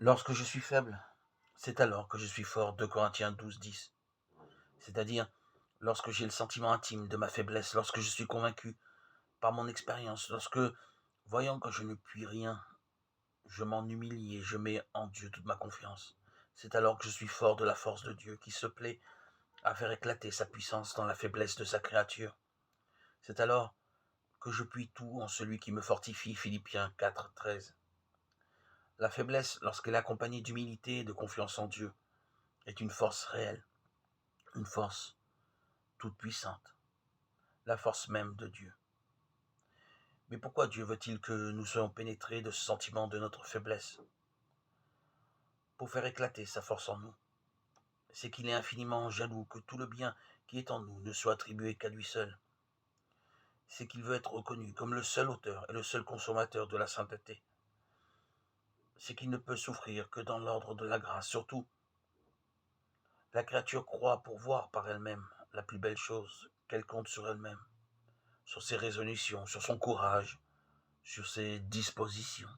Lorsque je suis faible, c'est alors que je suis fort. 2 Corinthiens 12, 10. C'est-à-dire, lorsque j'ai le sentiment intime de ma faiblesse, lorsque je suis convaincu par mon expérience, lorsque, voyant que je ne puis rien, je m'en humilie et je mets en Dieu toute ma confiance. C'est alors que je suis fort de la force de Dieu qui se plaît à faire éclater sa puissance dans la faiblesse de sa créature. C'est alors que je puis tout en celui qui me fortifie. Philippiens 4, 13. La faiblesse, lorsqu'elle est accompagnée d'humilité et de confiance en Dieu, est une force réelle, une force toute puissante, la force même de Dieu. Mais pourquoi Dieu veut-il que nous soyons pénétrés de ce sentiment de notre faiblesse? Pour faire éclater sa force en nous. C'est qu'il est infiniment jaloux que tout le bien qui est en nous ne soit attribué qu'à lui seul. C'est qu'il veut être reconnu comme le seul auteur et le seul consommateur de la sainteté. C'est qu'il ne peut souffrir que dans l'ordre de la grâce. Surtout, la créature croit pour voir par elle-même la plus belle chose qu'elle compte sur elle-même, sur ses résolutions, sur son courage, sur ses dispositions.